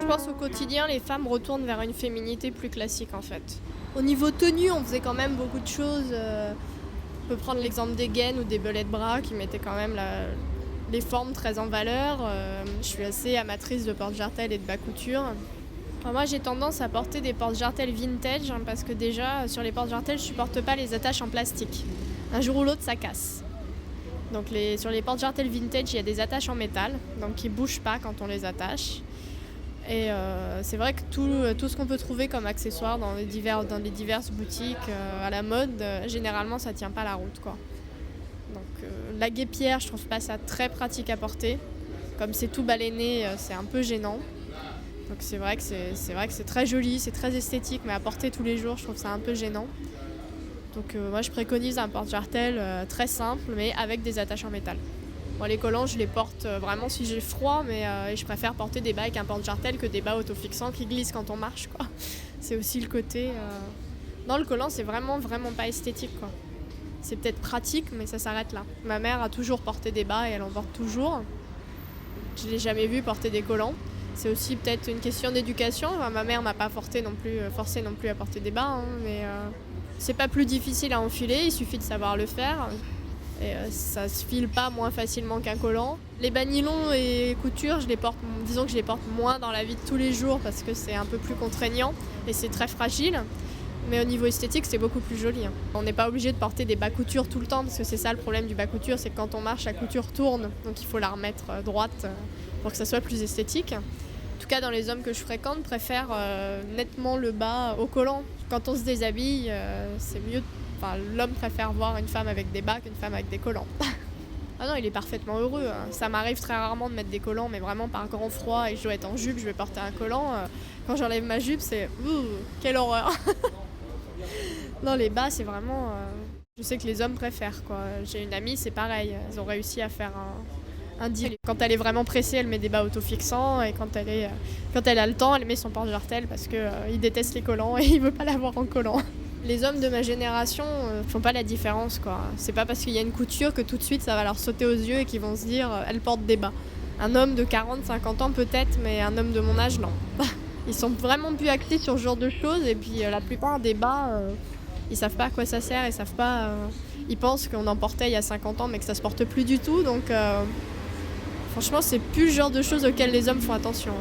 Je pense au quotidien, les femmes retournent vers une féminité plus classique en fait. Au niveau tenue, on faisait quand même beaucoup de choses. On peut prendre l'exemple des gaines ou des belets de bras qui mettaient quand même les formes très en valeur. Je suis assez amatrice de porte-jartelles et de bas couture. Enfin, moi j'ai tendance à porter des porte-jartelles vintage parce que déjà sur les porte-jartelles je supporte pas les attaches en plastique. Un jour ou l'autre ça casse. Donc sur les porte-jartelles vintage il y a des attaches en métal donc qui bougent pas quand on les attache. Et c'est vrai que tout ce qu'on peut trouver comme accessoire dans les diverses boutiques à la mode, généralement ça tient pas la route quoi. Donc la guêpière, je trouve pas ça très pratique à porter. Comme c'est tout baleiné, c'est un peu gênant. Donc c'est vrai que c'est très joli, c'est très esthétique, mais à porter tous les jours, je trouve ça un peu gênant. Donc moi je préconise un porte-jartelles très simple, mais avec des attaches en métal. Bon, les collants, je les porte vraiment si j'ai froid, mais je préfère porter des bas avec un porte-jartelles que des bas autofixants qui glissent quand on marche, quoi. C'est aussi le côté... Non, le collant, c'est vraiment pas esthétique, quoi. C'est peut-être pratique, mais ça s'arrête là. Ma mère a toujours porté des bas et elle en porte toujours. Je l'ai jamais vue porter des collants. C'est aussi peut-être une question d'éducation. Enfin, ma mère m'a pas forcé non plus à porter des bas, hein, mais c'est pas plus difficile à enfiler, il suffit de savoir le faire. Et ça se file pas moins facilement qu'un collant. Les bas nylon et couture, disons que je les porte moins dans la vie de tous les jours parce que c'est un peu plus contraignant et c'est très fragile. Mais au niveau esthétique, c'est beaucoup plus joli. On n'est pas obligé de porter des bas couture tout le temps parce que c'est ça le problème du bas couture, c'est que quand on marche, la couture tourne. Donc il faut la remettre droite pour que ça soit plus esthétique. En tout cas, dans les hommes que je fréquente, préfèrent nettement le bas au collant. Quand on se déshabille, c'est mieux. Enfin, l'homme préfère voir une femme avec des bas qu'une femme avec des collants. Ah non, il est parfaitement heureux. Ça m'arrive très rarement de mettre des collants, mais vraiment par grand froid et je dois être en jupe, je vais porter un collant. Quand j'enlève ma jupe, c'est quelle horreur. Non, les bas, c'est vraiment... Je sais que les hommes préfèrent, quoi. J'ai une amie, c'est pareil. Elles ont réussi à faire un deal. Quand elle est vraiment pressée, elle met des bas autofixants et quand elle a le temps, elle met son porte-jartelles parce qu'il déteste les collants et il veut pas l'avoir en collant. Les hommes de ma génération font pas la différence, quoi. C'est pas parce qu'il y a une couture que tout de suite ça va leur sauter aux yeux et qu'ils vont se dire elle porte des bas. Un homme de 40-50 ans peut-être, mais un homme de mon âge non. Ils sont vraiment plus actés sur ce genre de choses et puis la plupart des bas, ils savent pas à quoi ça sert, ils savent pas. Ils pensent qu'on en portait il y a 50 ans mais que ça se porte plus du tout, donc franchement c'est plus le genre de choses auxquelles les hommes font attention.